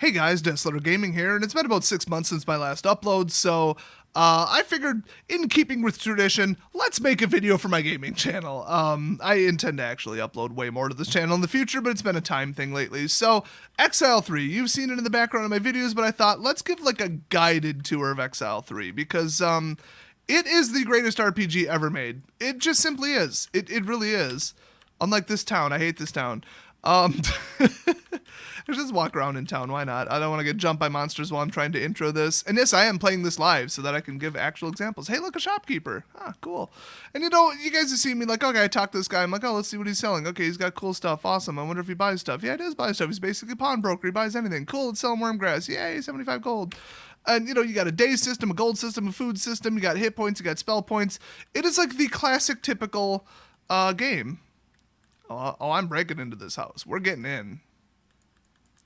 Hey guys, Deathletter Gaming here, and it's been about 6 months since my last upload, so I figured, in keeping with tradition, let's make a video for my gaming channel. I intend to actually upload way more to this channel in the future, but it's been a time thing lately. So, Exile 3, you've seen it in the background of my videos, but I thought, let's give like a guided tour of Exile 3, because it is the greatest RPG ever made. It just simply is. It really is. Unlike this town, I hate this town. Just walk around in town, why not? I don't want to get jumped by monsters while I'm trying to intro this. And yes, I am playing this live so that I can give actual examples. Hey, look, a shopkeeper. Ah, cool. And you know, you guys have seen me like, okay, I talk to this guy. I'm like, oh, let's see what he's selling. Okay, he's got cool stuff. Awesome. I wonder if he buys stuff. Yeah, he does buy stuff. He's basically a pawnbroker. He buys anything. Cool, let's sell him wormgrass. Yay, 75 gold. And, you know, you got a day system, a gold system, a food system. You got hit points. You got spell points. It is like the classic, typical game. Oh, I'm breaking into this house. We're getting in.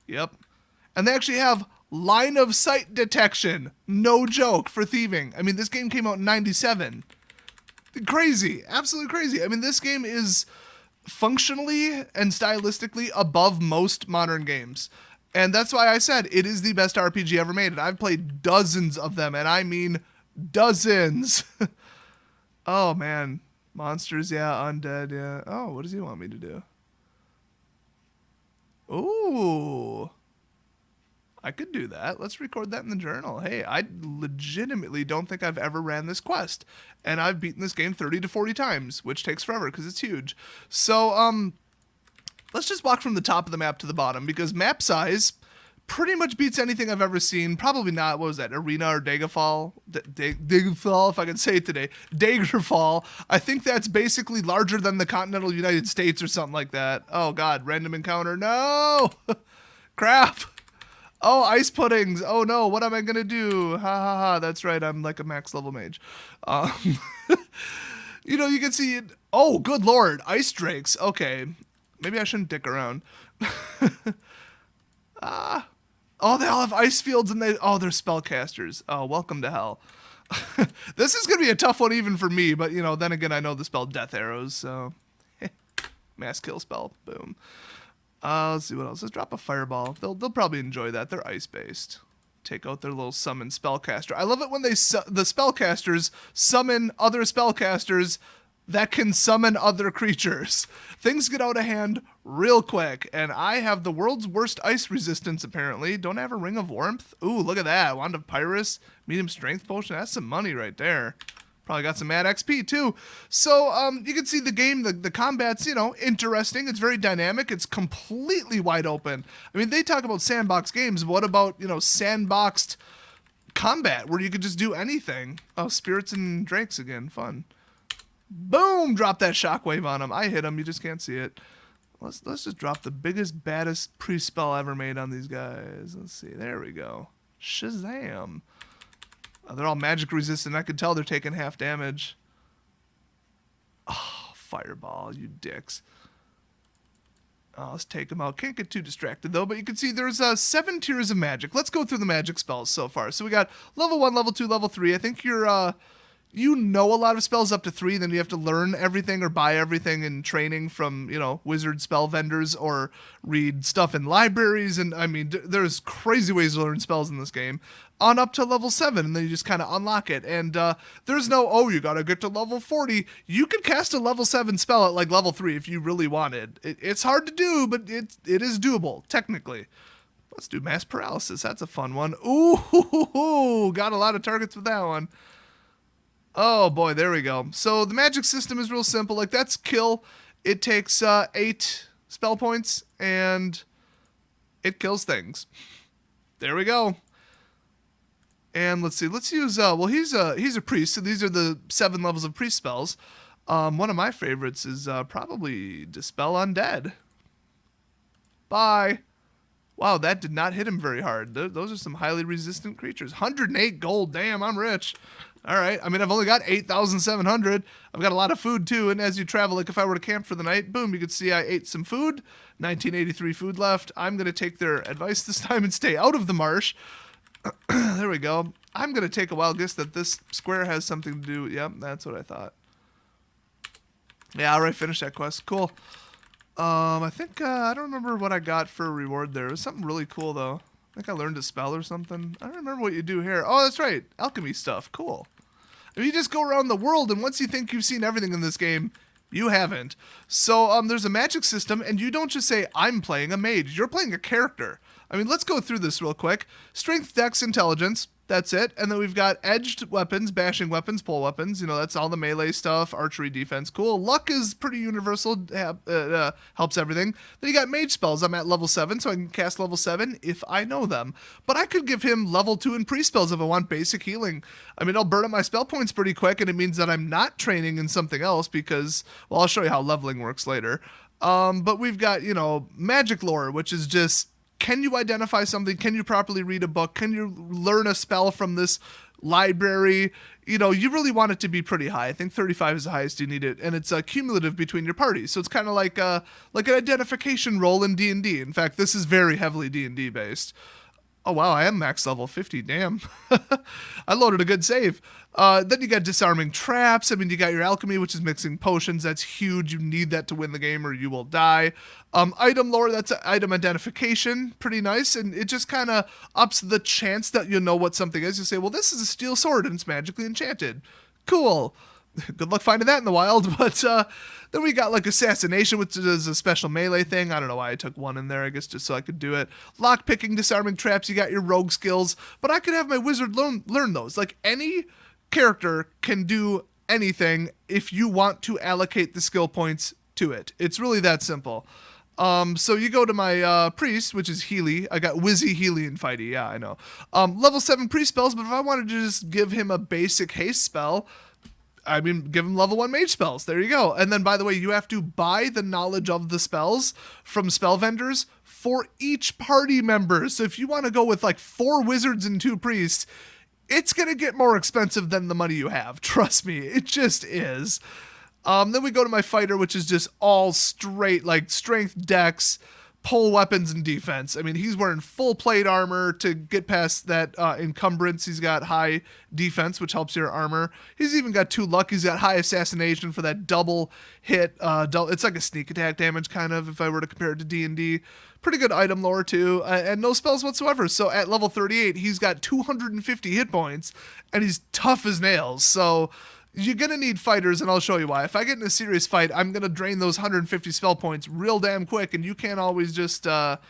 Yep. And they actually have line of sight detection. No joke, for thieving. I mean, this game came out in 97. Crazy. Absolutely crazy. I mean, this game is functionally and stylistically above most modern games. And that's why I said it is the best RPG ever made. And I've played dozens of them, and I mean dozens. Oh, man. Monsters, yeah. Undead, yeah. Oh, what does he want me to do? Ooh. I could do that. Let's record that in the journal. Hey, I legitimately don't think I've ever ran this quest. And I've beaten this game 30 to 40 times, which takes forever because it's huge. So, let's just walk from the top of the map to the bottom, because map size pretty much beats anything I've ever seen. Probably not, what was that, Arena or Daggerfall? Daggerfall, if I can say it today. Daggerfall. I think that's basically larger than the continental United States or something like that. Oh god, random encounter. No! Crap! Oh, ice puddings. Oh no, what am I gonna do? Ha ha ha, that's right, I'm like a max level mage. You know, you can see it. Oh, good lord, ice drakes. Okay, maybe I shouldn't dick around. Oh, they all have ice fields, and they're spellcasters. Oh, welcome to hell. This is going to be a tough one even for me, but, you know, then again, I know the spell death arrows, so. Mass kill spell. Boom. Let's see what else. Let's drop a fireball. They'll probably enjoy that. They're ice-based. Take out their little summon spellcaster. I love it when the spellcasters summon other spellcasters that can summon other creatures. Things get out of hand real quick, and I have the world's worst ice resistance, apparently. Don't I have a Ring of Warmth? Ooh, look at that. Wand of Pyrus, medium strength potion. That's some money right there. Probably got some mad XP, too. So, you can see the game, the combat's, you know, interesting. It's very dynamic. It's completely wide open. I mean, they talk about sandbox games. What about, you know, sandboxed combat, where you could just do anything? Oh, spirits and drakes again. Fun. Boom! Drop that shockwave on him. I hit him. You just can't see it. Let's just drop the biggest, baddest pre-spell ever made on these guys. Let's see. There we go. Shazam. Oh, they're all magic resistant. I can tell they're taking half damage. Oh, fireball, you dicks. Oh, let's take them out. Can't get too distracted, though, but you can see there's 7 tiers of magic. Let's go through the magic spells so far. So we got level 1, level 2, level 3. I think you're, you know a lot of spells up to 3, then you have to learn everything or buy everything in training from, you know, wizard spell vendors or read stuff in libraries. And I mean, there's crazy ways to learn spells in this game. On up to level 7, and then you just kind of unlock it. And there's no, oh, you gotta get to level 40. You could cast a level 7 spell at like level 3 if you really wanted. It's hard to do, but it is doable, technically. Let's do mass paralysis. That's a fun one. Ooh, got a lot of targets with that one. Oh boy, there we go. So the magic system is real simple. Like, that's kill. It takes 8 spell points, and it kills things. There we go. And let's see. Let's use. Well, he's a priest, so these are the 7 levels of priest spells. One of my favorites is probably Dispel Undead. Bye. Wow, that did not hit him very hard. Those are some highly resistant creatures. 108 gold. Damn, I'm rich. All right. I mean, I've only got 8,700. I've got a lot of food, too. And as you travel, like if I were to camp for the night, boom, you could see I ate some food. 1983 food left. I'm going to take their advice this time and stay out of the marsh. There we go. I'm going to take a wild guess that this square has something to do. Yep, that's what I thought. Yeah, all right, finish that quest. Cool. I think, I don't remember what I got for a reward there. It was something really cool, though. I think I learned a spell or something. I don't remember what you do here. Oh, that's right. Alchemy stuff. Cool. If you just go around the world, and once you think you've seen everything in this game, you haven't. So there's a magic system, and you don't just say, I'm playing a mage. You're playing a character. I mean, let's go through this real quick. Strength, dex, intelligence. That's it. And then we've got edged weapons, bashing weapons, pole weapons. You know, that's all the melee stuff, archery, defense. Cool. Luck is pretty universal, helps everything. Then you got mage spells. I'm at level 7, so I can cast level 7 if I know them. But I could give him level 2 in pre-spells if I want basic healing. I mean, I'll burn up my spell points pretty quick, and it means that I'm not training in something else because, well, I'll show you how leveling works later. But we've got, you know, magic lore, which is just, can you identify something? Can you properly read a book? Can you learn a spell from this library? You know, you really want it to be pretty high. I think 35 is the highest you need it, and it's cumulative between your parties. So it's kind of like an identification role in D&D. In fact, this is very heavily D&D based. Oh, wow, I am max level 50. Damn. I loaded a good save. Then you got disarming traps. I mean, you got your alchemy, which is mixing potions. That's huge. You need that to win the game or you will die. Item lore, that's item identification. Pretty nice. And it just kind of ups the chance that you know what something is. You say, well, this is a steel sword and it's magically enchanted. Cool. Good luck finding that in the wild. But then we got like assassination, which is a special melee thing. I don't know why I took one in there. I guess just so I could do it. Lock picking, disarming traps. You got your rogue skills. But I could have my wizard learn those. Like any character can do anything if you want to allocate the skill points to it. It's really that simple. So you go to my priest, which is Healy. I got Wizzy, Healy, and Fighty. Yeah, I know. Level 7 priest spells, but if I wanted to just give him a basic haste spell, I mean, give him level 1 mage spells. There you go. And then, by the way, you have to buy the knowledge of the spells from spell vendors for each party member. So if you want to go with like 4 wizards and 2 priests, it's going to get more expensive than the money you have. Trust me, it just is. Then we go to my fighter, which is just all straight, like strength, dex, pole weapons, and defense. I mean, he's wearing full plate armor to get past that encumbrance. He's got high defense, which helps your armor. He's even got 2 luck. He's got high assassination for that double hit. It's like a sneak attack damage, kind of, if I were to compare it to D&D. Pretty good item lore, too, and no spells whatsoever. So at level 38, he's got 250 hit points, and he's tough as nails. So you're going to need fighters, and I'll show you why. If I get in a serious fight, I'm going to drain those 150 spell points real damn quick, and you can't always just, rest.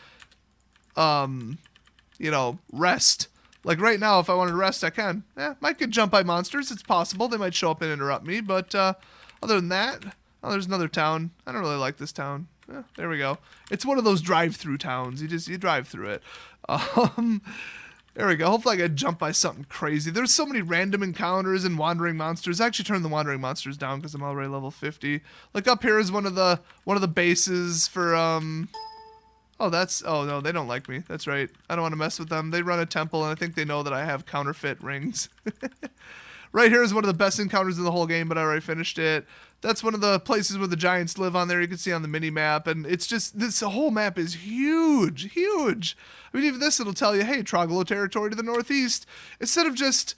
Like right now, if I wanted to rest, I can. Might get jumped by monsters. It's possible. They might show up and interrupt me, but other than that, there's another town. I don't really like this town. There we go. It's one of those drive-through towns. You drive through it. There we go. Hopefully I get jumped by something crazy. There's so many random encounters and wandering monsters. I actually turned the wandering monsters down because I'm already level 50. Like up here is one of the bases for oh no, they don't like me. That's right. I don't want to mess with them. They run a temple and I think they know that I have counterfeit rings. Right here is one of the best encounters in the whole game, but I already finished it. That's one of the places where the giants live on there. You can see on the mini map, and it's just this whole map is huge, huge. I mean, even this it'll tell you, hey, Troglo territory to the northeast. Instead of just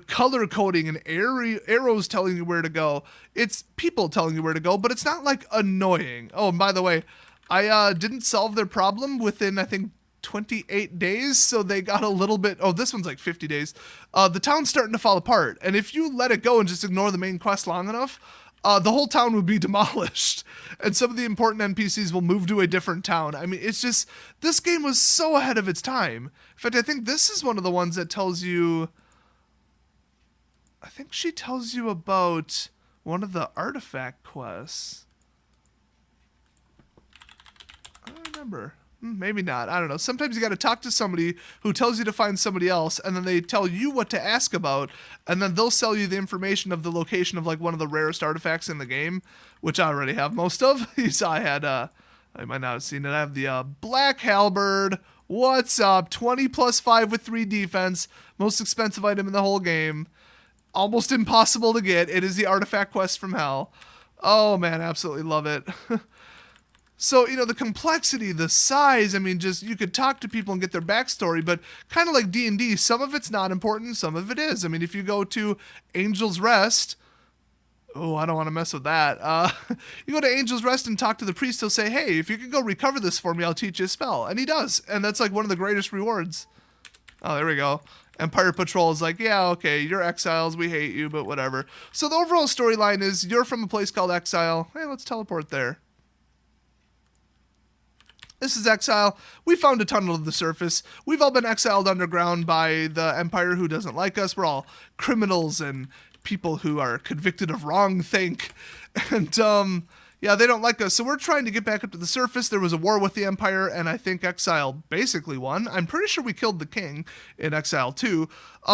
color coding and arrows telling you where to go, it's people telling you where to go. But it's not like annoying. Oh, and by the way, I didn't solve their problem within I think 28 days, so they got a little bit. Oh, this one's like 50 days. The town's starting to fall apart, and if you let it go and just ignore the main quest long enough, the whole town would be demolished, and some of the important NPCs will move to a different town. I mean, it's just, this game was so ahead of its time. In fact, I think this is one of the ones that tells you, I think she tells you about one of the artifact quests. I don't remember. Maybe not. I don't know. Sometimes you got to talk to somebody who tells you to find somebody else, and then they tell you what to ask about, and then they'll sell you the information of the location of like one of the rarest artifacts in the game, which I already have most of. You saw I had, I might not have seen it. I have the Black Halberd. What's up? 20 plus 5 with 3 defense. Most expensive item in the whole game. Almost impossible to get. It is the artifact quest from hell. Oh man, absolutely love it. So, the complexity, the size, I mean, just, you could talk to people and get their backstory, but kind of like D&D, some of it's not important, some of it is. I mean, if you go to Angel's Rest, Oh, I don't want to mess with that. You go to Angel's Rest and talk to the priest. He'll say, hey, if you can go recover this for me, I'll teach you a spell. And he does. And that's like one of the greatest rewards. Oh, there we go. Empire Patrol is like, yeah, okay, you're exiles. We hate you, but whatever. So the overall storyline is you're from a place called Exile. Hey, let's teleport there. This is Exile. We found a tunnel to the surface. We've all been exiled underground by the Empire who doesn't like us. We're all criminals and people who are convicted of wrong think. And, yeah, they don't like us. So we're trying to get back up to the surface. There was a war with the Empire, and I think Exile basically won. I'm pretty sure we killed the king in Exile 2.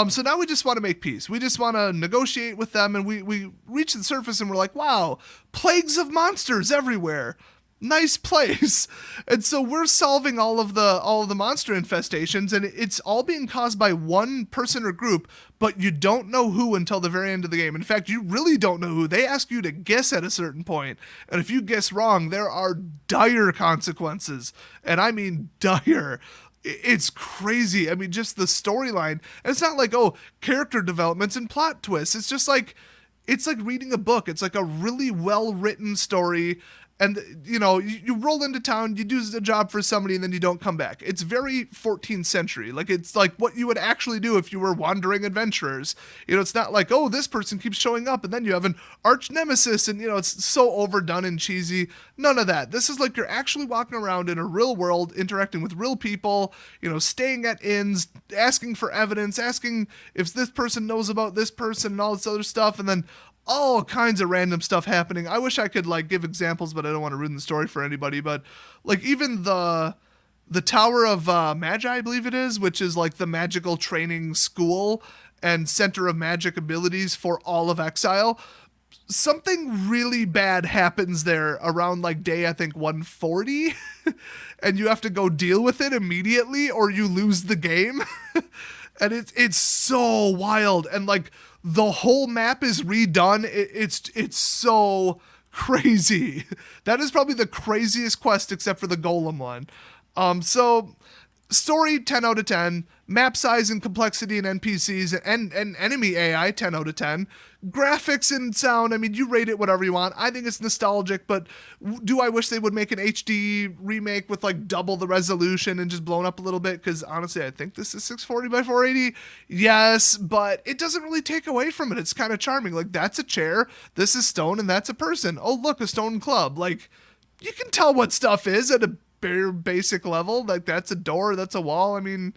So now we just want to make peace. We just want to negotiate with them, and we reach the surface, and we're like, wow, plagues of monsters everywhere. Nice place. And so we're solving all of the monster infestations, and it's all being caused by one person or group, but you don't know who until the very end of the game. In fact, you really don't know who. They ask you to guess at a certain point, and if you guess wrong, there are dire consequences. And I mean dire. It's crazy. I mean, just the storyline. And it's not like, oh, character developments and plot twists. It's just like, it's like reading a book. It's like a really well-written story. And, you know, you roll into town, you do a job for somebody, and then you don't come back. It's very 14th century. Like, it's like what you would actually do if you were wandering adventurers. You know, it's not like, oh, this person keeps showing up, and then you have an arch nemesis, and, you know, it's so overdone and cheesy. None of that. This is like you're actually walking around in a real world, interacting with real people, you know, staying at inns, asking for evidence, asking if this person knows about this person and all this other stuff, and then all kinds of random stuff happening. I wish I could like give examples, but I don't want to ruin the story for anybody. But like even the Tower of Magi, I believe it is, which is like the magical training school and center of magic abilities for all of Exile. Something really bad happens there around like day, I think 140, and you have to go deal with it immediately or you lose the game. And it's so wild, and like the whole map is redone. It's so crazy. That is probably the craziest quest except for the Golem one. So story 10 out of 10, map size and complexity and NPCs and enemy AI 10 out of 10. Graphics and sound, I mean, you rate it whatever you want. I think it's nostalgic, but do I wish they would make an HD remake with like double the resolution and just blown up a little bit? Because honestly, I think this is 640 by 480. Yes, but it doesn't really take away from it. It's kind of charming. Like, that's a chair, this is stone, and that's a person. Oh, look, a stone club. Like, you can tell what stuff is at a bare basic level. Like, that's a door, that's a wall. I mean,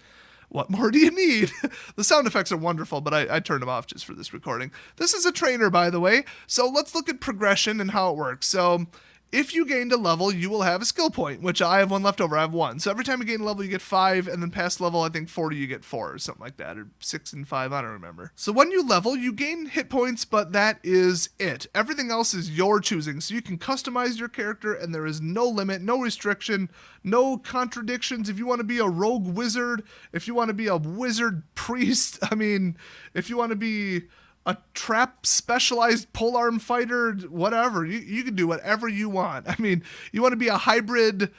what more do you need? The sound effects are wonderful, but I turned them off just for this recording. This is a trainer, by the way, so let's look at progression and how it works. So if you gained a level, you will have a skill point, which I have one left over. I have one. So every time you gain a level, you get 5, and then past level, I think 40, you get 4 or something like that, or 6 and 5, I don't remember. So when you level, you gain hit points, but that is it. Everything else is your choosing, so you can customize your character, and there is no limit, no restriction, no contradictions. If you want to be a rogue wizard, if you want to be a wizard priest, I mean, if you want to be a trap specialized polearm fighter, whatever, you can do whatever you want. I mean, you want to be a hybrid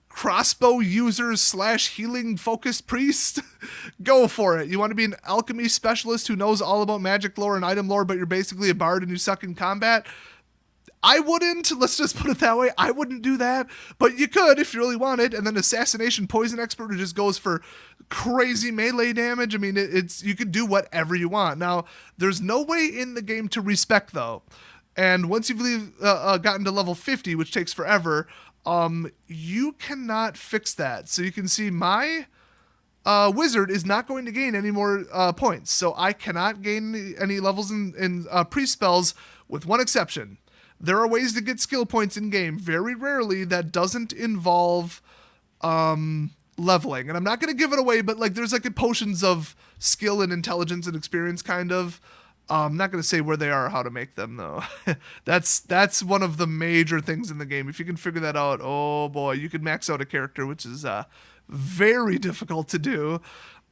crossbow user / healing focused priest, go for it. You want to be an alchemy specialist who knows all about magic lore and item lore, but you're basically a bard and you suck in combat. I wouldn't, let's just put it that way. I wouldn't do that, but you could if you really wanted. And then assassination poison expert who just goes for crazy melee damage. I mean, you could do whatever you want. Now, there's no way in the game to respect though. And once you've gotten to level 50, which takes forever, you cannot fix that. So you can see my wizard is not going to gain any more points. So I cannot gain any levels in priest spells with one exception. There are ways to get skill points in game, very rarely that doesn't involve leveling. And I'm not going to give it away, but like there's like potions of skill and intelligence and experience kind of. I'm not going to say where they are or how to make them though. That's one of the major things in the game. If you can figure that out, oh boy, you can max out a character, which is very difficult to do.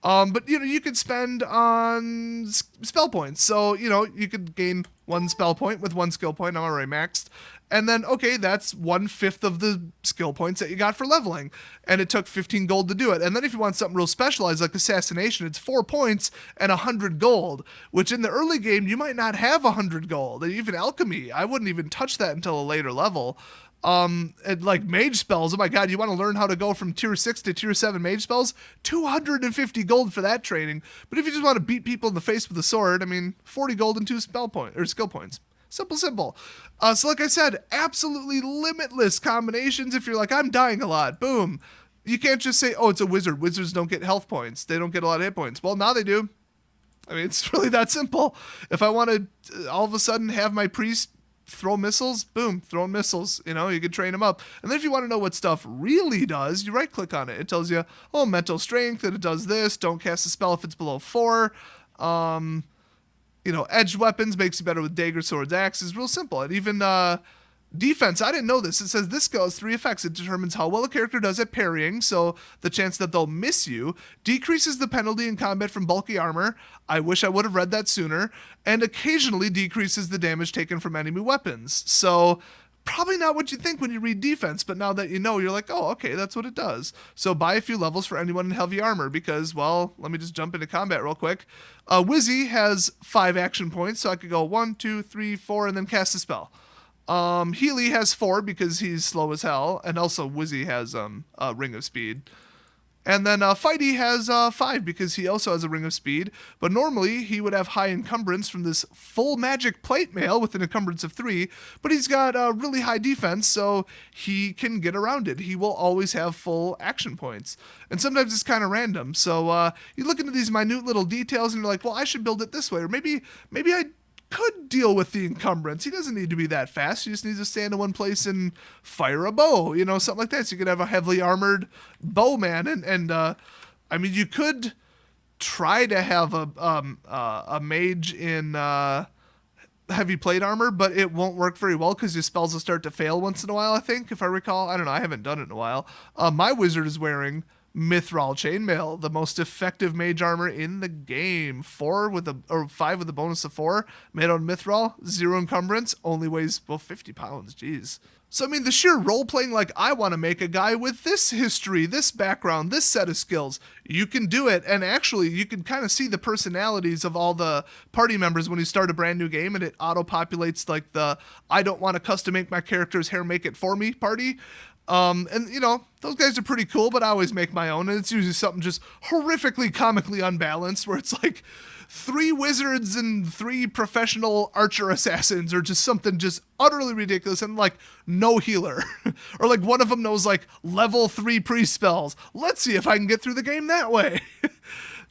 But, you know, you could spend on spell points. So, you know, you could gain 1 spell point with 1 skill point. I'm already maxed. And then, okay, that's 1/5 of the skill points that you got for leveling. And it took 15 gold to do it. And then if you want something real specialized like Assassination, it's 4 points and 100 gold, which in the early game, you might not have 100 gold. And even Alchemy, I wouldn't even touch that until a later level. And like mage spells, oh my god, you want to learn how to go from tier 6 to tier 7 mage spells? 250 gold for that training. But if you just want to beat people in the face with a sword, I mean, 40 gold and 2 skill points. Simple. So like I said, absolutely limitless combinations. If you're like, I'm dying a lot, boom. You can't just say, oh, it's a wizard. Wizards don't get health points. They don't get a lot of hit points. Well, now they do. I mean, it's really that simple. If I want to all of a sudden have my priest throw missiles, boom, throwing missiles, you can train them up. And then if you want to know what stuff really does, you right click on it. It tells you, oh, mental strength, and it does this. Don't cast a spell if it's below 4. Edged weapons makes you better with daggers, swords, axes. Real simple. And even defense, I didn't know this. It says this skill has 3 effects. It determines how well a character does at parrying, so the chance that they'll miss you. Decreases the penalty in combat from bulky armor. I wish I would have read that sooner. And occasionally decreases the damage taken from enemy weapons. So probably not what you think when you read defense, but now that you know, you're like, oh, okay, that's what it does. So buy a few levels for anyone in heavy armor because, well, let me just jump into combat real quick. Wizzy has 5 action points, so I could go 1, 2, 3, 4, and then cast a spell. Healy has 4 because he's slow as hell, and also Wizzy has a Ring of Speed. And then Fighty has 5 because he also has a Ring of Speed, but normally he would have high encumbrance from this full magic plate mail with an encumbrance of 3, but he's got really high defense, so he can get around it. He will always have full action points. And sometimes it's kind of random, so you look into these minute little details and you're like, well, I should build it this way, or maybe I could deal with the encumbrance. He doesn't need to be that fast. He just needs to stand in one place and fire a bow, something like that. So you could have a heavily armored bowman, and I mean, you could try to have a mage in heavy plate armor, but it won't work very well because your spells will start to fail once in a while, I think, if I recall. I don't know. I haven't done it in a while. My wizard is wearing Mithril Chainmail, the most effective mage armor in the game. 5 with a bonus of 4, made on Mithril, 0 encumbrance, only weighs 50 pounds. Jeez. So I mean, the sheer role playing, like, I want to make a guy with this history, this background, this set of skills. You can do it, and actually, you can kind of see the personalities of all the party members when you start a brand new game, and it auto populates like the I don't want to custom make my character's hair, make it for me party. And those guys are pretty cool, but I always make my own, and it's usually something just horrifically comically unbalanced, where it's like 3 wizards and 3 professional archer assassins, or just something just utterly ridiculous, and like no healer. Or like one of them knows like level 3 priest spells. Let's see if I can get through the game that way.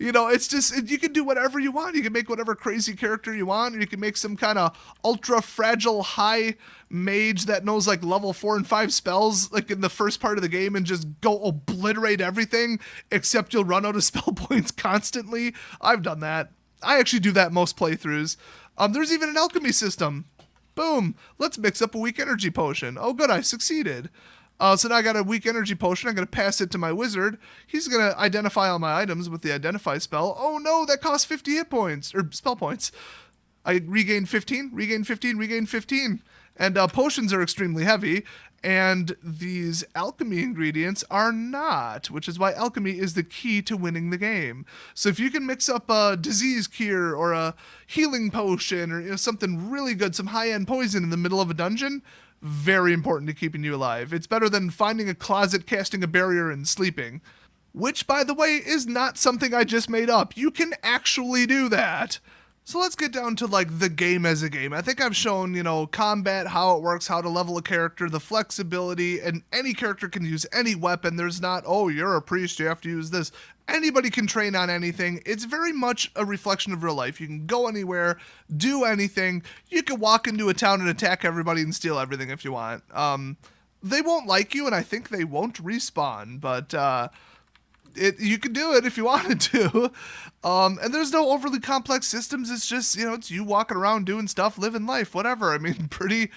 It's just, you can do whatever you want. You can make whatever crazy character you want, or you can make some kind of ultra fragile high mage that knows like level 4 and 5 spells like in the first part of the game and just go obliterate everything, except you'll run out of spell points constantly. I've done that. I actually do that most playthroughs. There's even an alchemy system. Boom. Let's mix up a weak energy potion. Oh, good. I succeeded. So now I got a weak energy potion. I'm going to pass it to my wizard. He's going to identify all my items with the identify spell. Oh no, that costs 50 hit points, or spell points. I regained 15, regained 15, regained 15. And potions are extremely heavy, and these alchemy ingredients are not, which is why alchemy is the key to winning the game. So if you can mix up a disease cure or a healing potion or something really good, some high-end poison in the middle of a dungeon, very important to keeping you alive. It's better than finding a closet, casting a barrier, and sleeping. Which, by the way, is not something I just made up. You can actually do that. So let's get down to like the game as a game. I think I've shown, combat, how it works, how to level a character, the flexibility, and any character can use any weapon. There's not, oh, you're a priest, you have to use this. Anybody can train on anything. It's very much a reflection of real life. You can go anywhere, do anything. You can walk into a town and attack everybody and steal everything if you want. They won't like you, and I think they won't respawn, but you can do it if you wanted to. And there's no overly complex systems. It's just, it's you walking around doing stuff, living life, whatever. I mean, pretty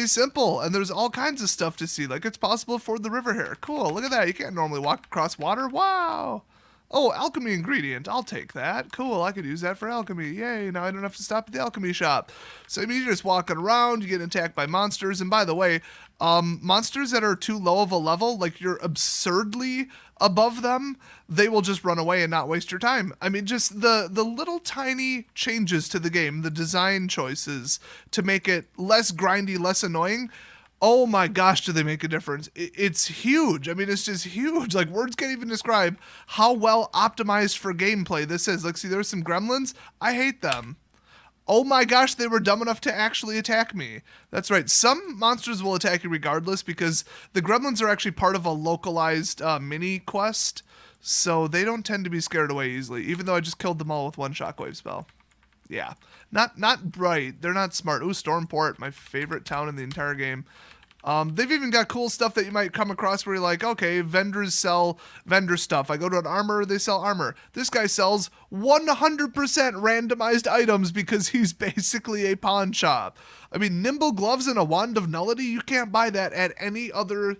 simple. And there's all kinds of stuff to see. Like, it's possible for the river here. Cool. Look at that. You can't normally walk across water. Wow. Oh, alchemy ingredient. I'll take that. Cool. I could use that for alchemy. Yay. Now I don't have to stop at the alchemy shop. So I mean, you're just walking around, you get attacked by monsters. And by the way, monsters that are too low of a level, like you're absurdly above them, they will just run away and not waste your time. I mean, just the little tiny changes to the game, the design choices to make it less grindy, less annoying. Oh my gosh, do they make a difference? It's huge. I mean, it's just huge. Like, words can't even describe how well optimized for gameplay this is. Like, see, there's some gremlins. I hate them. Oh my gosh, they were dumb enough to actually attack me. That's right. Some monsters will attack you regardless because the gremlins are actually part of a localized mini quest. So they don't tend to be scared away easily, even though I just killed them all with one shockwave spell. Yeah. Not bright. They're not smart. Ooh, Stormport, my favorite town in the entire game. They've even got cool stuff that you might come across where you're like, okay, vendors sell vendor stuff. I go to an armor, they sell armor. This guy sells 100% randomized items because he's basically a pawn shop. I mean, nimble gloves and a wand of nullity, you can't buy that at any other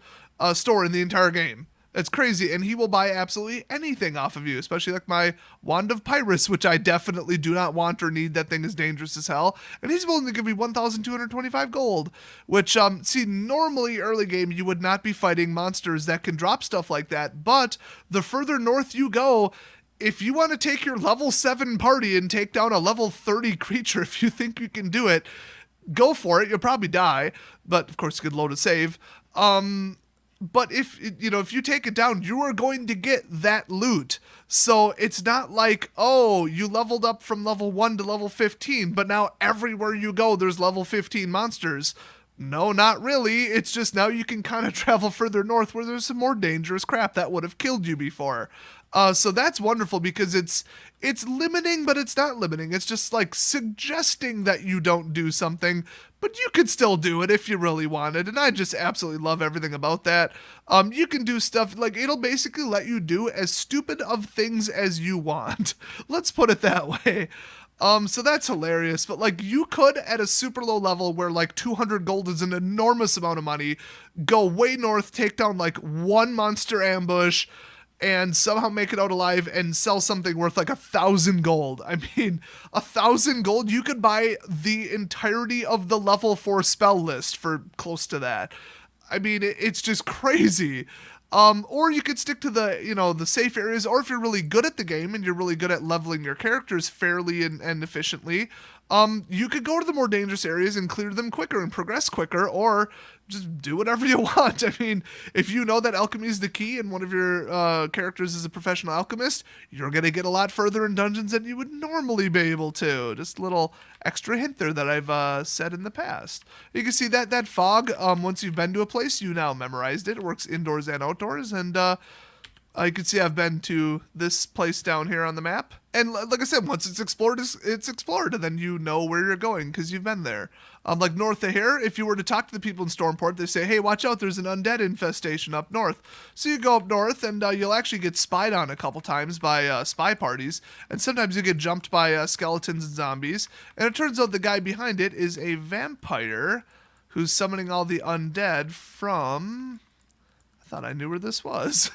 store in the entire game. It's crazy, and he will buy absolutely anything off of you, especially like my Wand of Pyrus, which I definitely do not want or need. That thing is dangerous as hell. And he's willing to give me 1,225 gold, which, see, normally early game, you would not be fighting monsters that can drop stuff like that, but the further north you go, if you want to take your level 7 party and take down a level 30 creature, if you think you can do it, go for it. You'll probably die, but of course you could load a save. But if you take it down, you are going to get that loot. So it's not like, oh, you leveled up from level 1 to level 15, but now everywhere you go, there's level 15 monsters. No, not really. It's just now you can kind of travel further north where there's some more dangerous crap that would have killed you before. So that's wonderful because it's limiting, but it's not limiting. It's just like suggesting that you don't do something, but you could still do it if you really wanted. And I just absolutely love everything about that. You can do stuff like it'll basically let you do as stupid of things as you want. Let's put it that way. So that's hilarious, but like you could at a super low level where like 200 gold is an enormous amount of money, go way north, take down like one monster ambush, and somehow make it out alive and sell something worth like 1,000 gold. I mean, 1,000 gold, you could buy the entirety of the level 4 spell list for close to that. I mean, it's just crazy. Or you could stick to the safe areas, or if you're really good at the game and you're really good at leveling your characters fairly and efficiently, you could go to the more dangerous areas and clear them quicker and progress quicker, or just do whatever you want. I mean, if you know that alchemy is the key and one of your characters is a professional alchemist, you're going to get a lot further in dungeons than you would normally be able to. Just a little extra hint there that I've said in the past. You can see that fog, once you've been to a place, you now memorized it. It works indoors and outdoors, and you can see I've been to this place down here on the map. And like I said, once it's explored, it's explored, and then you know where you're going because you've been there. Like north of here, if you were to talk to the people in Stormport, they say, hey, watch out, there's an undead infestation up north. So you go up north, and you'll actually get spied on a couple times by spy parties, and sometimes you get jumped by skeletons and zombies. And it turns out the guy behind it is a vampire who's summoning all the undead from... I thought I knew where this was.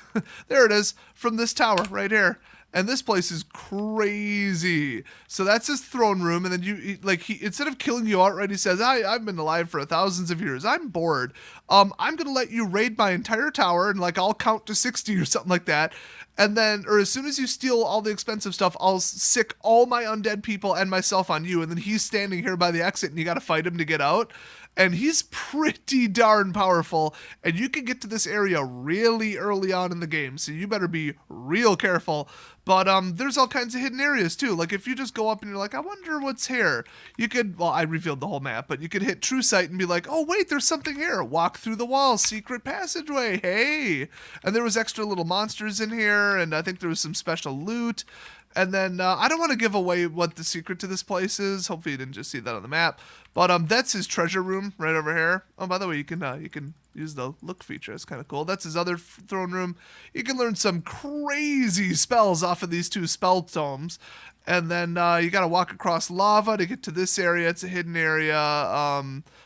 There it is, from this tower right here. And this place is crazy. So that's his throne room, and then he instead of killing you outright, he says, I've been alive for thousands of years. I'm bored. I'm gonna let you raid my entire tower, and like I'll count to 60 or something like that. And then, or as soon as you steal all the expensive stuff, I'll sick all my undead people and myself on you. And then he's standing here by the exit, and you gotta fight him to get out. And he's pretty darn powerful, and you can get to this area really early on in the game, so you better be real careful. But there's all kinds of hidden areas too. Like if you just go up and you're like, I wonder what's here. You could, well, I revealed the whole map, but you could hit True Sight and be like, oh wait, there's something here. Walk through the wall, secret passageway, hey. And there was extra little monsters in here, and I think there was some special loot. And then I don't want to give away what the secret to this place is. Hopefully you didn't just see that on the map. But that's his treasure room right over here. Oh, by the way, you can use the look feature. It's kind of cool. That's his other throne room. You can learn some crazy spells off of these 2 spell tomes. And then you got to walk across lava to get to this area. It's a hidden area.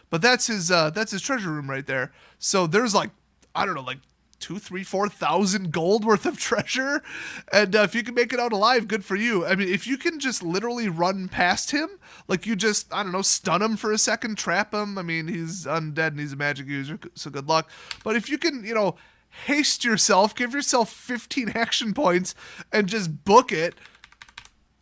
But that's his treasure room right there. So there's like, I don't know, like 2, 3, 4,000 gold worth of treasure. And if you can make it out alive, good for you. I mean, if you can just literally run past him, like you just, I don't know, stun him for a second, trap him. I mean, he's undead and he's a magic user, so good luck. But if you can, haste yourself, give yourself 15 action points and just book it,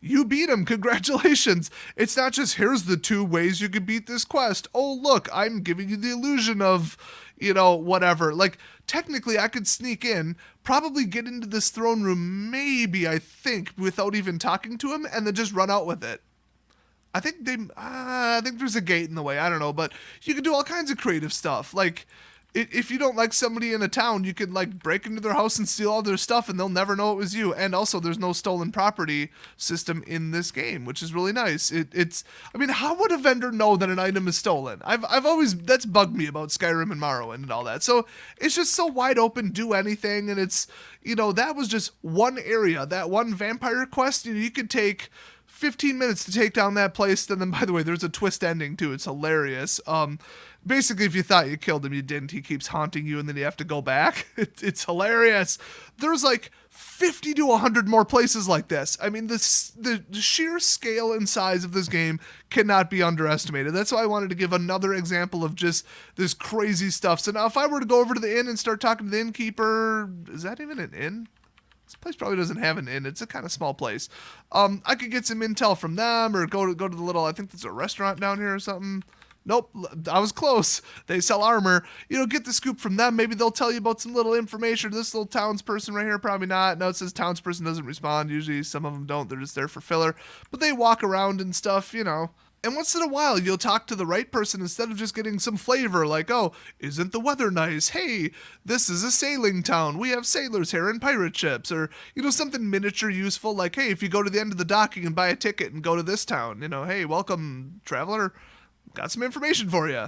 you beat him. Congratulations. It's not just, here's the 2 ways you could beat this quest. Oh, look, I'm giving you the illusion of, whatever. Like, technically, I could sneak in, probably get into this throne room, maybe, I think, without even talking to him, and then just run out with it. I think there's a gate in the way. I don't know, but you can do all kinds of creative stuff. Like, if you don't like somebody in a town, you can like break into their house and steal all their stuff and they'll never know it was you. And also there's no stolen property system in this game, which is really nice. I mean, how would a vendor know that an item is stolen? I've always, that's bugged me about Skyrim and Morrowind and all that. So it's just so wide open, do anything. And it's, that was just one area, that one vampire quest. You could take 15 minutes to take down that place. And then, by the way, there's a twist ending too. It's hilarious. Basically, if you thought you killed him, you didn't. He keeps haunting you, and then you have to go back. It's hilarious. There's like 50 to 100 more places like this. I mean, the sheer scale and size of this game cannot be underestimated. That's why I wanted to give another example of just this crazy stuff. So now if I were to go over to the inn and start talking to the innkeeper, is that even an inn? This place probably doesn't have an inn. It's a kind of small place. I could get some intel from them or go to the little, I think there's a restaurant down here or something. Nope, I was close. They sell armor. Get the scoop from them. Maybe they'll tell you about some little information. This little townsperson right here, probably not. No, it says townsperson doesn't respond. Usually some of them don't. They're just there for filler. But they walk around and stuff, And once in a while, you'll talk to the right person instead of just getting some flavor like, oh, isn't the weather nice? Hey, this is a sailing town. We have sailors here and pirate ships. Or, something miniature useful like, hey, if you go to the end of the dock, you can buy a ticket and go to this town. Hey, welcome, traveler. Got some information for you.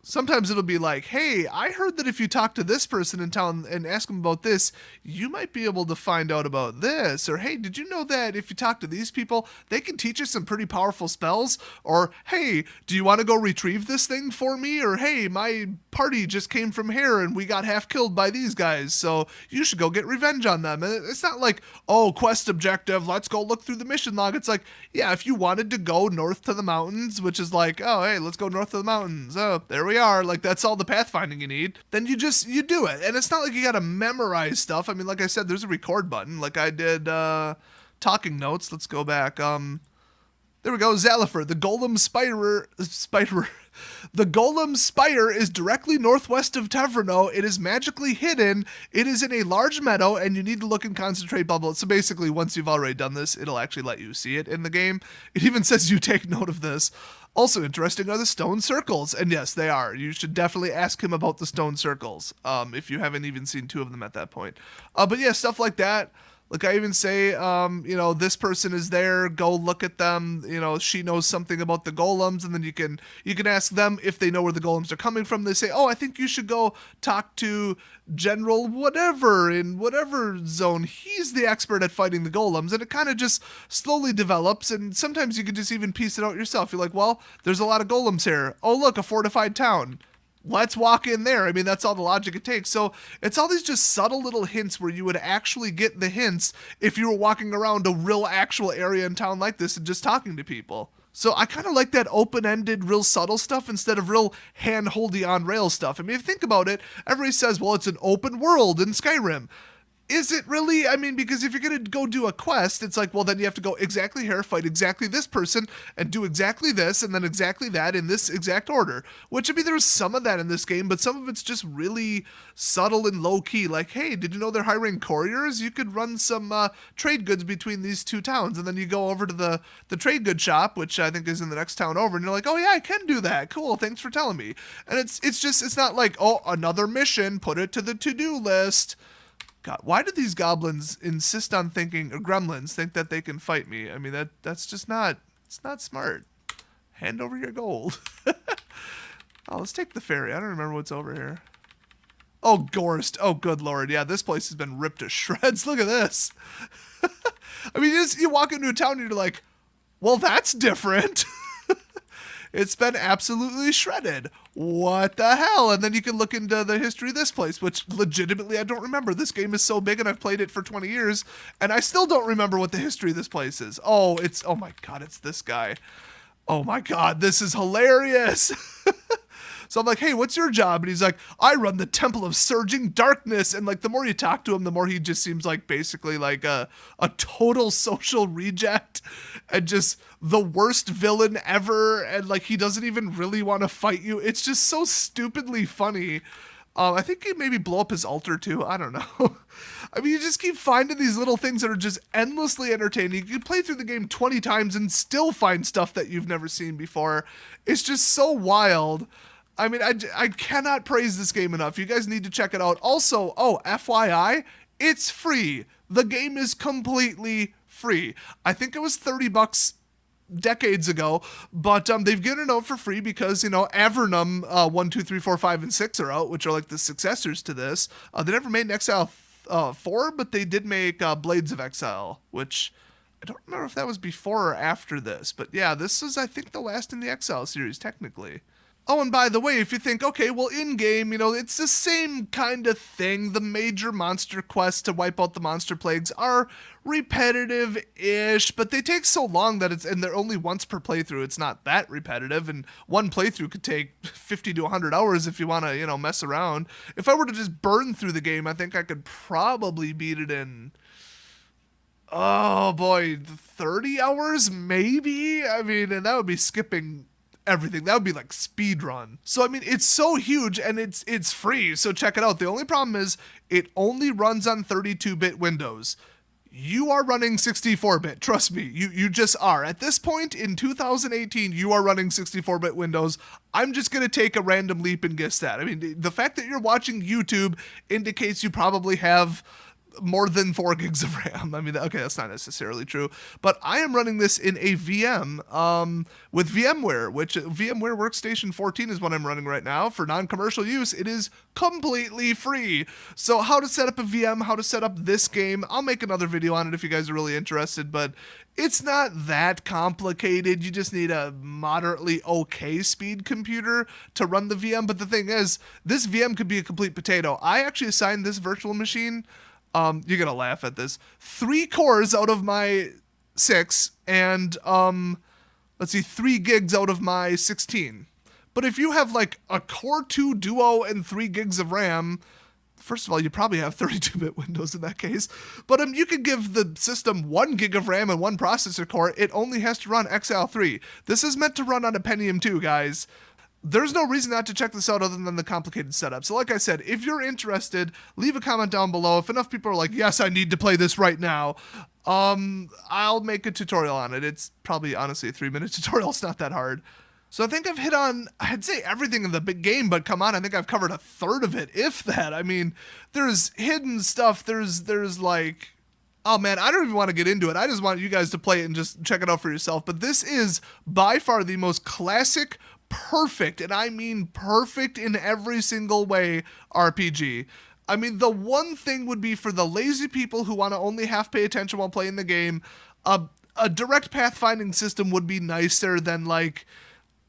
Sometimes it'll be like, hey, I heard that if you talk to this person in town and ask them about this, you might be able to find out about this. Or, hey, did you know that if you talk to these people, they can teach you some pretty powerful spells? Or, hey, do you want to go retrieve this thing for me? Or, hey, my party just came from here and we got half killed by these guys, so you should go get revenge on them. And it's not like, oh, quest objective, let's go look through the mission log. It's like, yeah, if you wanted to go north to the mountains, which is like, oh, hey, let's go north to the mountains. Oh, there we are. Like, that's all the pathfinding you need. Then you do it. And it's not like you got to memorize stuff. I mean, like I said, there's a record button. Like I did talking notes. Let's go back. There we go. Zalifer, the Golem Spider. The Golem Spire is directly northwest of Tevrano. It is magically hidden. It is in a large meadow, and you need to look and concentrate, blah, blah. So basically, once you've already done this, it'll actually let you see it in the game. It even says you take note of this. Also interesting are the stone circles. And yes, they are. You should definitely ask him about the stone circles if you haven't even seen 2 of them at that point. But yeah, stuff like that. Like I even say, this person is there, go look at them. She knows something about the golems, and then you can ask them if they know where the golems are coming from. They say, oh, I think you should go talk to General whatever in whatever zone. He's the expert at fighting the golems, and it kind of just slowly develops, and sometimes you can just even piece it out yourself. You're like, well, there's a lot of golems here. Oh, look, a fortified town. Let's walk in there. I mean, that's all the logic it takes. So it's all these just subtle little hints where you would actually get the hints if you were walking around a real actual area in town like this and just talking to people. So I kind of like that open-ended, real subtle stuff instead of real hand-holdy on-rail stuff. I mean, if you think about it, everybody says, well, it's an open world in Skyrim. Is it really? I mean, because if you're going to go do a quest, it's like, well, then you have to go exactly here, fight exactly this person, and do exactly this, and then exactly that in this exact order. Which, I mean, there's some of that in this game, but some of it's just really subtle and low-key. Like, hey, did you know they're hiring couriers? You could run some trade goods between these 2 towns, and then you go over to the trade good shop, which I think is in the next town over, and you're like, oh, yeah, I can do that. Cool, thanks for telling me. And it's not like, oh, another mission, put it to the to-do list. God, why do these goblins insist on thinking, or gremlins think that they can fight me? I mean, that's just not, it's not smart. Hand over your gold. Oh, let's take the ferry. I don't remember what's over here. Oh, Gorst. Oh, good Lord. Yeah, this place has been ripped to shreds. Look at this. I mean, you walk into a town and you're like, well, that's different. It's been absolutely shredded. What the hell? And then you can look into the history of this place, which legitimately I don't remember. This game is so big and I've played it for 20 years and I still don't remember what the history of this place is. Oh my God, it's this guy. Oh my God, this is hilarious. So I'm like, hey, what's your job? And he's like, I run the Temple of Surging Darkness. And like, the more you talk to him, the more he just seems like basically like a total social reject and just the worst villain ever. And like, he doesn't even really want to fight you. It's just so stupidly funny. I think he maybe blow up his altar too. I don't know. I mean, you just keep finding these little things that are just endlessly entertaining. You can play through the game 20 times and still find stuff that you've never seen before. It's just so wild. I mean, I cannot praise this game enough. You guys need to check it out. Also, FYI, it's free. The game is completely free. I think it was $30 decades ago, but they've given it out for free because, Avernum 1, 2, 3, 4, 5, and 6 are out, which are like the successors to this. They never made an Exile 4, but they did make Blades of Exile, which I don't remember if that was before or after this. But yeah, this is, I think, the last in the Exile series, technically. Oh, and by the way, if you think, okay, well, in-game, it's the same kind of thing. The major monster quests to wipe out the monster plagues are repetitive-ish, but they take so long that and they're only once per playthrough. It's not that repetitive, and one playthrough could take 50 to 100 hours if you want to, mess around. If I were to just burn through the game, I think I could probably beat it in, oh boy, 30 hours, maybe? I mean, and that would be skipping everything. That would be like speed run. So I mean, it's so huge and it's free, so check it out. The only problem is it only runs on 32-bit Windows. You are running 64-bit, trust me. You just are. At this point in 2018, you are running 64-bit Windows. I'm just going to take a random leap and guess that. I mean, the fact that you're watching YouTube indicates you probably have more than 4 gigs of RAM. I mean, okay, that's not necessarily true, but I am running this in a VM with VMware, which VMware Workstation 14 is what I'm running right now. For non-commercial use, it is completely free. So how to set up a VM, how to set up this game, I'll make another video on it if you guys are really interested, but it's not that complicated. You just need a moderately okay speed computer to run the VM, but the thing is, this VM could be a complete potato. I actually assigned this virtual machine, you're gonna laugh at this, 3 cores out of my 6 and 3 gigs out of my 16. But if you have like a Core 2 Duo and 3 gigs of RAM, first of all, you probably have 32-bit Windows in that case, but you could give the system 1 gig of RAM and 1 processor core. It only has to run Exile 3. This is meant to run on a Pentium 2, guys. There's no reason not to check this out other than the complicated setup. So like I said, if you're interested, leave a comment down below. If enough people are like, yes, I need to play this right now, I'll make a tutorial on it. It's probably, honestly, a 3-minute tutorial. It's not that hard. So I think I've hit on, I'd say, everything in the big game, but come on, I think I've covered a third of it, if that. I mean, there's hidden stuff. There's like, oh man, I don't even want to get into it. I just want you guys to play it and just check it out for yourself. But this is by far the most classic, perfect, and I mean perfect in every single way, RPG. I mean, the one thing would be for the lazy people who want to only half pay attention while playing the game, a direct pathfinding system would be nicer than like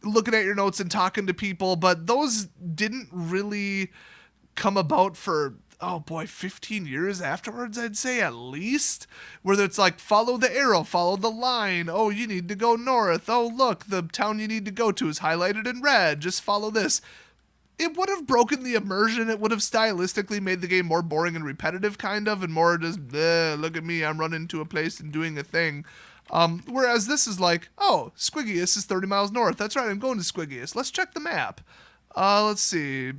looking at your notes and talking to people, but those didn't really come about for, oh boy, 15 years afterwards, I'd say, at least, where it's like, follow the arrow, follow the line, oh, you need to go north, oh, look, the town you need to go to is highlighted in red, just follow this. It would have broken the immersion. It would have stylistically made the game more boring and repetitive, kind of, and more just, look at me, I'm running to a place and doing a thing. Whereas this is like, oh, Squiggius is 30 miles north. That's right, I'm going to Squiggius. Let's check the map. Let's see.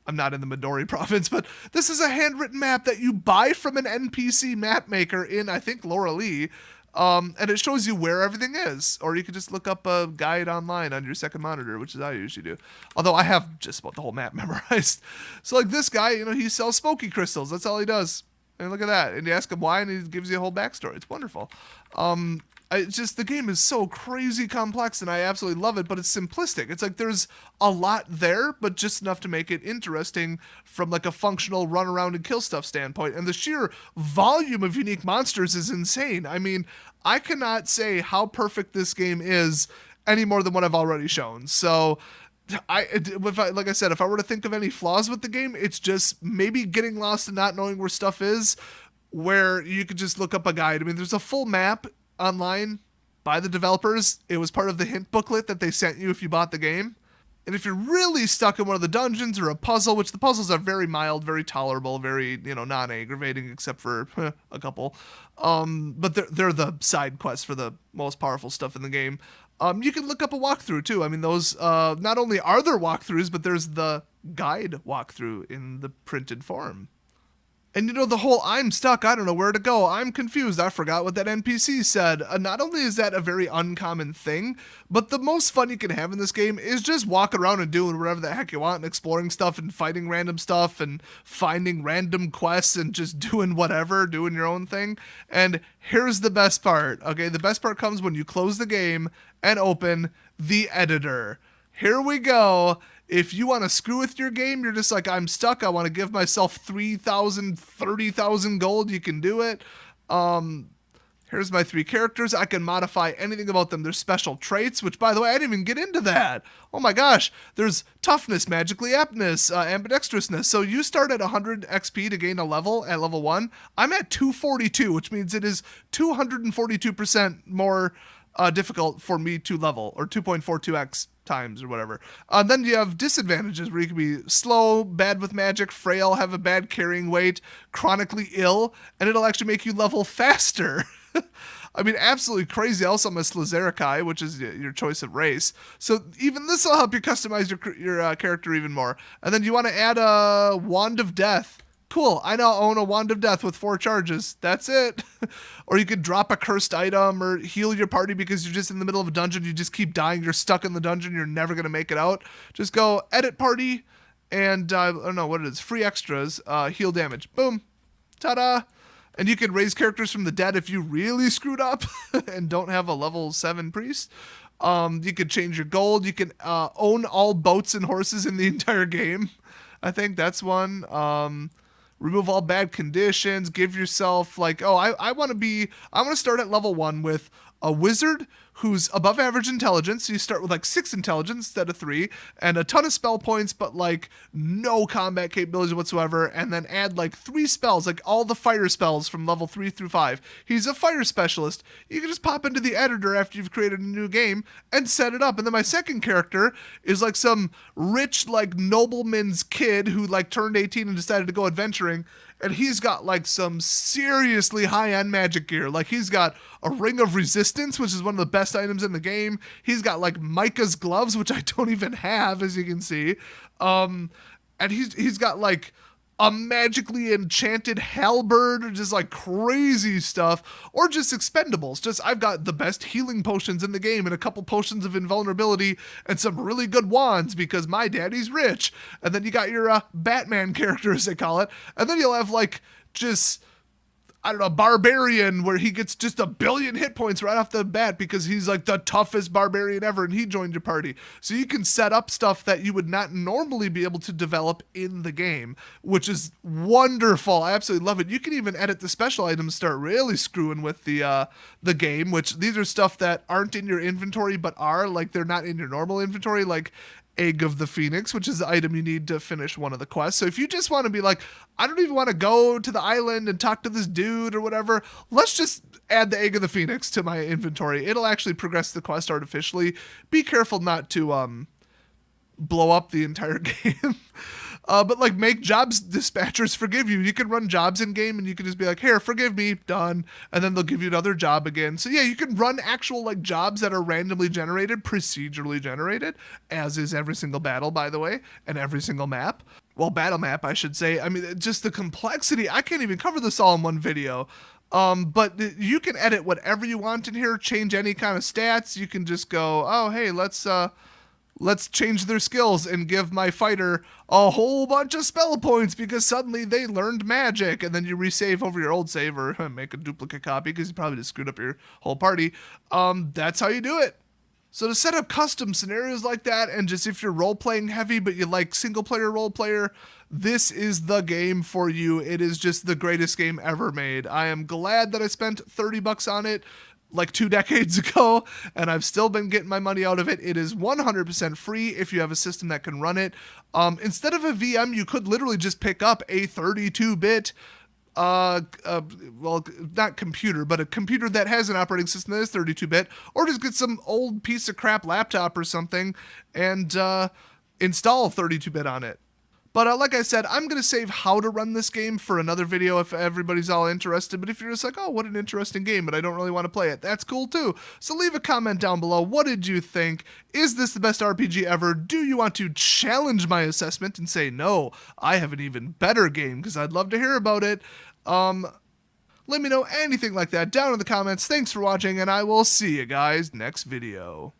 I'm not in the Midori province, but this is a handwritten map that you buy from an NPC map maker in, I think, Laura Lee. And it shows you where everything is. Or you could just look up a guide online on your second monitor, which is how I usually do. Although I have just about the whole map memorized. So like this guy, he sells smoky crystals. That's all he does. And look at that. And you ask him why, and he gives you a whole backstory. It's wonderful. The game is so crazy complex, and I absolutely love it, but it's simplistic. It's like there's a lot there, but just enough to make it interesting from like a functional run around and kill stuff standpoint. And the sheer volume of unique monsters is insane. I mean, I cannot say how perfect this game is any more than what I've already shown. So like I said, if I were to think of any flaws with the game, it's just maybe getting lost and not knowing where stuff is, where you could just look up a guide. I mean, there's a full map online by the developers. It was part of the hint booklet that they sent you if you bought the game. And if you're really stuck in one of the dungeons or a puzzle, which the puzzles are very mild, very tolerable, very, non-aggravating except for a couple. But they're the side quests for the most powerful stuff in the game. You can look up a walkthrough too. I mean, those, not only are there walkthroughs, but there's the guide walkthrough in the printed form. And the whole I'm stuck, I don't know where to go, I'm confused, I forgot what that NPC said. Not only is that a very uncommon thing, but the most fun you can have in this game is just walking around and doing whatever the heck you want and exploring stuff and fighting random stuff and finding random quests and just doing whatever, doing your own thing. And here's the best part, okay? The best part comes when you close the game and open the editor. Here we go. If you want to screw with your game, you're just like, I'm stuck, I want to give myself 3,000, 30,000 gold, you can do it. Here's my 3 characters. I can modify anything about them. There's special traits, which, by the way, I didn't even get into that. Oh my gosh. There's toughness, magically aptness, ambidextrousness. So you start at 100 XP to gain a level at level 1. I'm at 242, which means it is 242% more difficult for me to level, or 2.42x times or whatever. Then you have disadvantages where you can be slow, bad with magic, frail, have a bad carrying weight, chronically ill, and it'll actually make you level faster. I mean, absolutely crazy. Also, I'm a Slazerikai, which is your choice of race. So even this will help you customize your character even more. And then you want to add a Wand of Death. Cool, I now own a Wand of Death with 4 charges. That's it. Or you could drop a cursed item or heal your party because you're just in the middle of a dungeon. You just keep dying. You're stuck in the dungeon. You're never going to make it out. Just go edit party and, I don't know what it is, free extras, heal damage. Boom. Ta-da. And you can raise characters from the dead if you really screwed up and don't have a level 7 priest. You could change your gold. You can own all boats and horses in the entire game. I think that's one. Remove all bad conditions, give yourself I want to start at level 1 with a wizard who's above average intelligence. So you start with 6 intelligence instead of 3 and a ton of spell points, but no combat capabilities whatsoever. And then add 3 spells, all the fire spells from level 3 through 5. He's a fire specialist. You can just pop into the editor after you've created a new game and set it up. And then my second character is some rich, nobleman's kid who turned 18 and decided to go adventuring. And he's got some seriously high-end magic gear. He's got a Ring of Resistance, which is one of the best items in the game. He's got Micah's gloves, which I don't even have, as you can see. And he's got a magically enchanted halberd, or just crazy stuff, or just expendables. I've got the best healing potions in the game and a couple potions of invulnerability and some really good wands because my daddy's rich. And then you got your Batman character, as they call it. And then you'll have barbarian where he gets just 1 billion hit points right off the bat because he's the toughest barbarian ever and he joined your party. So you can set up stuff that you would not normally be able to develop in the game, which is wonderful. I absolutely love it. You can even edit the special items, start really screwing with the game, which these are stuff that aren't in your inventory but are, they're not in your normal inventory, Egg of the Phoenix, which is the item you need to finish one of the quests. So if you just want to be I don't even want to go to the island and talk to this dude or whatever, let's just add the Egg of the Phoenix to my inventory. It'll actually progress the quest artificially. Be careful not to blow up the entire game. But make jobs dispatchers forgive you. You can run jobs in game and you can just be here, forgive me, done. And then they'll give you another job again. So yeah, you can run actual jobs that are randomly generated, procedurally generated, as is every single battle, by the way, and every single map. Well, battle map, I should say. I mean, just the complexity. I can't even cover this all in one video. But you can edit whatever you want in here, change any kind of stats. You can just go, oh, hey, let's change their skills and give my fighter a whole bunch of spell points because suddenly they learned magic. And then you resave over your old save or make a duplicate copy because you probably just screwed up your whole party. That's how you do it. So to set up custom scenarios like that, and just if you're role-playing heavy but you like single-player role-player, this is the game for you. It is just the greatest game ever made. I am glad that I spent $30 on it. like 2 decades ago, and I've still been getting my money out of it. It is 100% free if you have a system that can run it. Instead of a VM, you could literally just pick up a 32-bit well, not computer, but a computer that has an operating system that is 32-bit, or just get some old piece of crap laptop or something and install 32-bit on it. But like I said, I'm going to save how to run this game for another video if everybody's all interested. But if you're just like, oh, what an interesting game, but I don't really want to play it, that's cool too. So leave a comment down below. What did you think? Is this the best RPG ever? Do you want to challenge my assessment and say, no, I have an even better game? Because I'd love to hear about it. Let me know anything like that down in the comments. Thanks for watching, and I will see you guys next video.